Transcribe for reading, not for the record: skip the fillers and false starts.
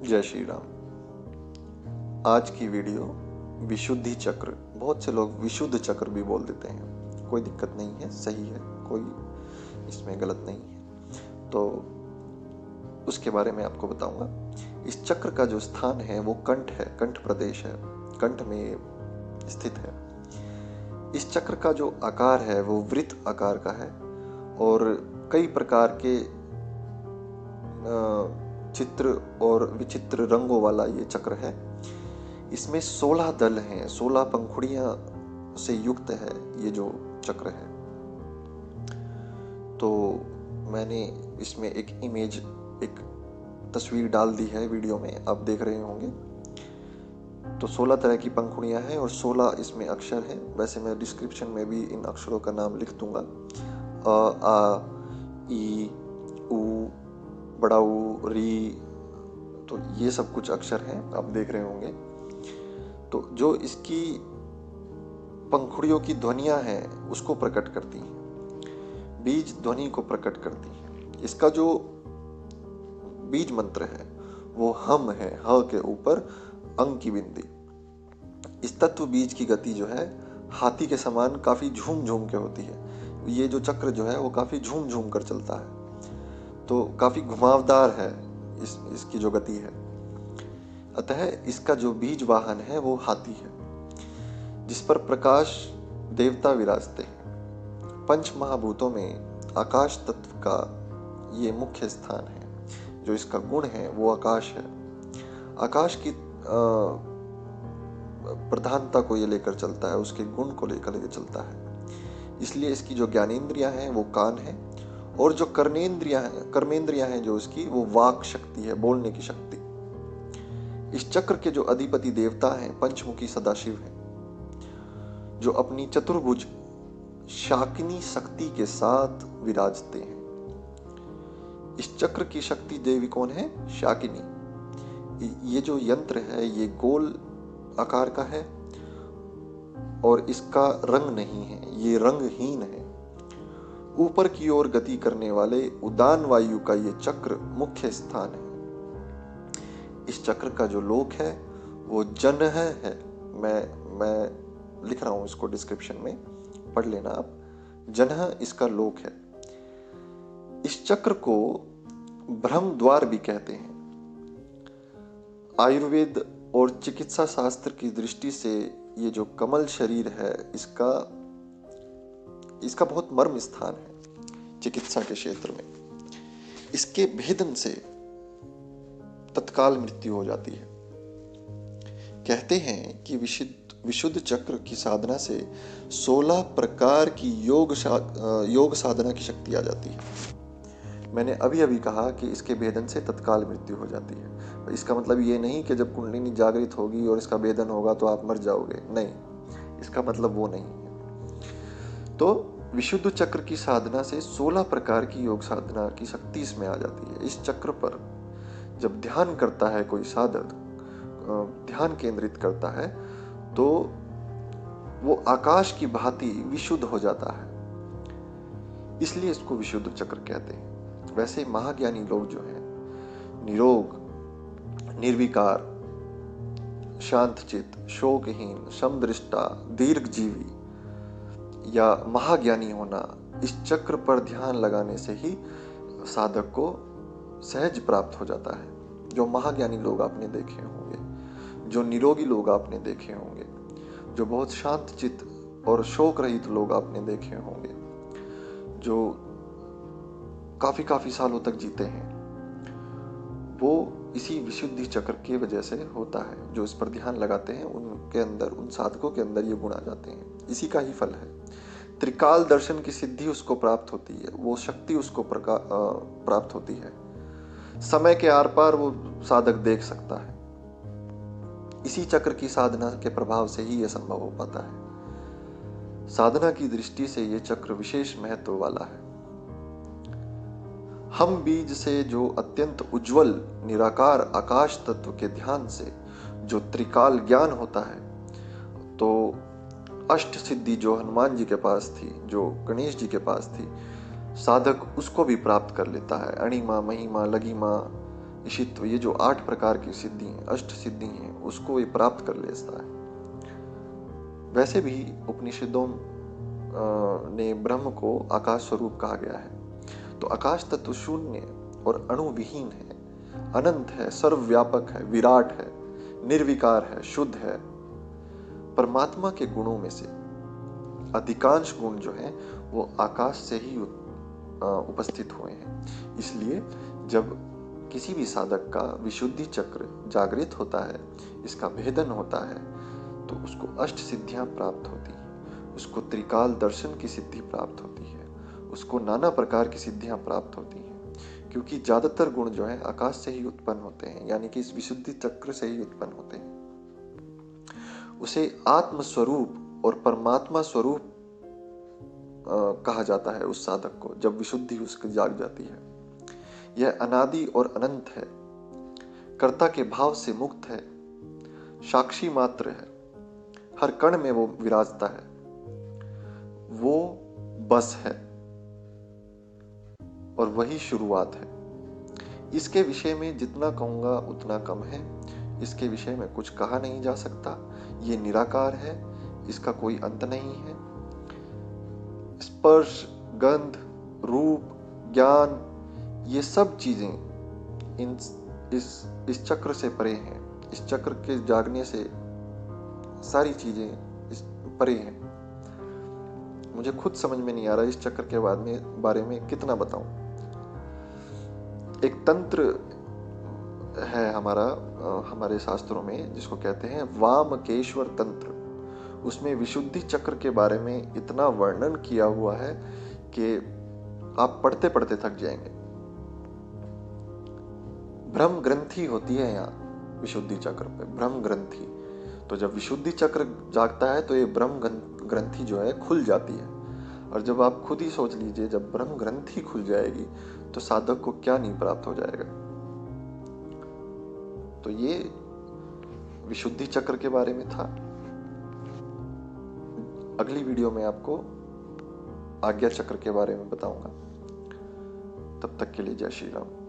जय श्री राम। आज की वीडियो विशुद्धि चक्र, बहुत से लोग विशुद्ध चक्र भी बोल देते हैं, कोई दिक्कत नहीं है, सही है, कोई इसमें गलत नहीं है। तो उसके बारे में आपको बताऊंगा। इस चक्र का जो स्थान है वो कंठ है, कंठ प्रदेश है, कंठ में स्थित है। इस चक्र का जो आकार है वो वृत्त आकार का है और कई प्रकार के चित्र और विचित्र रंगों वाला ये चक्र है। इसमें 16 दल हैं, 16 पंखुड़ियां से युक्त है ये जो चक्र है। तो मैंने इसमें एक इमेज, एक तस्वीर डाल दी है वीडियो में, आप देख रहे होंगे। तो 16 तरह की पंखुड़ियां हैं और 16 इसमें अक्षर हैं। वैसे मैं डिस्क्रिप्शन में भी इन अक्षरों का नाम लिख दूंगा। अ, आ, ई, उ, बड़ा ऊ, री, तो ये सब कुछ अक्षर हैं, आप देख रहे होंगे। तो जो इसकी पंखुड़ियों की ध्वनियां हैं उसको प्रकट करती हैं, बीज ध्वनि को प्रकट करती हैं। इसका जो बीज मंत्र है वो हम है, ह के ऊपर अंग की बिंदी। इस तत्व बीज की गति जो है हाथी के समान काफी झूम झूम के होती है। ये जो चक्र जो है वो काफी झूम झूम कर चलता है, तो काफी घुमावदार है इसकी जो गति है। अतः इसका जो बीज वाहन है वो हाथी है, जिस पर प्रकाश देवता विराजते हैं। पंच महाभूतों में आकाश तत्व का ये मुख्य स्थान है। जो इसका गुण है वो आकाश है। आकाश की प्रधानता को ये लेकर चलता है, उसके गुण को लेकर ये चलता है। इसलिए इसकी जो ज्ञानेंद्रियां हैं वो कान है, और जो कर्मेंद्रियां हैं जो इसकी, वो वाक शक्ति है, बोलने की शक्ति। इस चक्र के जो अधिपति देवता हैं पंचमुखी सदाशिव हैं, जो अपनी चतुर्भुज शाकिनी शक्ति के साथ विराजते हैं। इस चक्र की शक्ति देवी कौन है? शाकिनी। ये जो यंत्र है ये गोल आकार का है और इसका रंग नहीं है, ये रंगहीन है। ऊपर की ओर गति करने वाले उदान वायु का ये चक्र मुख्य स्थान है। इस चक्र का जो लोक है वो जनह है। मैं लिख रहा हूं इसको डिस्क्रिप्शन में, पढ़ लेना आप। जनह इसका लोक है। इस चक्र को ब्रह्म द्वार भी कहते हैं। आयुर्वेद और चिकित्सा शास्त्र की दृष्टि से ये जो कमल शरीर है इसका बहुत मर्म स्थान है चिकित्सा के क्षेत्र में। इसके भेदन से तत्काल मृत्यु हो जाती है। कहते हैं कि विशुद्ध चक्र की साधना से 16 प्रकार की योग साधना की शक्ति आ जाती है। मैंने अभी अभी कहा कि इसके भेदन से तत्काल मृत्यु हो जाती है। इसका मतलब ये नहीं कि जब कुंडलिनी जागृत होगी और इसका भेदन होगा तो आप मर जाओगे, नहीं, इसका मतलब वो नहीं है। तो विशुद्ध चक्र की साधना से 16 प्रकार की योग साधना की शक्ति इसमें आ जाती है। इस चक्र पर जब ध्यान करता है कोई साधक, ध्यान केंद्रित करता है, तो वो आकाश की भांति विशुद्ध हो जाता है। इसलिए इसको विशुद्ध चक्र कहते हैं। वैसे महाज्ञानी लोग जो हैं, निरोग, निर्विकार, शांतचित, शोकहीन, समदृष्टा, दीर्घजीवी या महाज्ञानी होना, इस चक्र पर ध्यान लगाने से ही साधक को सहज प्राप्त हो जाता है। जो महाज्ञानी लोग आपने देखे होंगे, जो निरोगी लोग आपने देखे होंगे, जो बहुत शांतचित और शोक रहित लोग आपने देखे होंगे, जो काफी सालों तक जीते हैं, वो इसी विशुद्धि चक्र के वजह से होता है। जो इस पर ध्यान लगाते हैं उनके अंदर, उन साधकों के अंदर ये गुण आ जाते हैं। इसी का ही फल है। त्रिकाल दर्शन की सिद्धि उसको प्राप्त होती है, वो शक्ति उसको प्राप्त होती है। समय के आर पार वो साधक देख सकता है। इसी चक्र की साधना के प्रभाव से ही यह संभव हो पाता है। साधना की दृष्टि से ये चक्र विशेष महत्व वाला है। हम बीज से जो अत्यंत उज्जवल निराकार आकाश तत्व के ध्यान से जो त्रिकाल ज्ञान होता है, तो अष्ट सिद्धि जो हनुमान जी के पास थी, जो गणेश जी के पास थी, साधक उसको भी प्राप्त कर लेता है। अणिमा, महिमा, लघिमा, ईशित्व, ये जो 8 प्रकार की सिद्धि हैं, अष्ट सिद्धि हैं, उसको ये प्राप्त कर लेता है। वैसे भी उपनिषदों ने ब्रह्म को आकाश स्वरूप कहा गया है। तो आकाश तत्व शून्य और अणुविहीन है, अनंत है, सर्वव्यापक है, विराट है, निर्विकार है, शुद्ध है। परमात्मा के गुणों में से अधिकांश गुण जो हैं वो आकाश से ही उपस्थित हुए हैं। इसलिए जब किसी भी साधक का विशुद्धि चक्र जागृत होता है, इसका भेदन होता है, तो उसको अष्ट सिद्धियां प्राप्त होती हैं, उसको त्रिकाल दर्शन की सिद्धि प्राप्त होती है, उसको नाना प्रकार की सिद्धियां प्राप्त होती हैं, क्योंकि ज्यादातर गुण जो है आकाश से ही उत्पन्न होते हैं, यानी कि इस विशुद्धि चक्र से ही उत्पन्न होते हैं। उसे आत्म स्वरूप और परमात्मा स्वरूप कहा जाता है उस साधक को, जब विशुद्धि उसकी जाग जाती है। यह अनादि और अनंत है, कर्ता के भाव से मुक्त है, साक्षी मात्र है, हर कण में वो विराजता है, वो बस है और वही शुरुआत है। इसके विषय में जितना कहूंगा उतना कम है। इसके विषय में कुछ कहा नहीं जा सकता। ये निराकार है, इसका कोई अंत नहीं है। स्पर्श, गंध, रूप, ज्ञान, ये सब चीजें इस चक्र से परे हैं। इस चक्र के जागने से सारी चीजें इस परे हैं। मुझे खुद समझ में नहीं आ रहा इस चक्र के बारे में कितना बताऊं। एक तंत्र है हमारे शास्त्रों में जिसको कहते हैं वामकेश्वर तंत्र। उसमें विशुद्धि चक्र के बारे में इतना वर्णन किया हुआ है कि आप पढ़ते पढ़ते थक जाएंगे। ब्रह्म ग्रंथि होती है यहाँ विशुद्धि चक्र पे, ब्रह्म ग्रंथि। तो जब विशुद्धि चक्र जागता है तो ये ब्रह्म ग्रंथि जो है खुल जाती है। और जब आप खुद ही सोच लीजिए, जब ब्रह्म ग्रंथि खुल जाएगी तो साधक को क्या नहीं प्राप्त हो जाएगा। तो ये विशुद्धि चक्र के बारे में था। अगली वीडियो में आपको आज्ञा चक्र के बारे में बताऊंगा। तब तक के लिए जय श्री राम।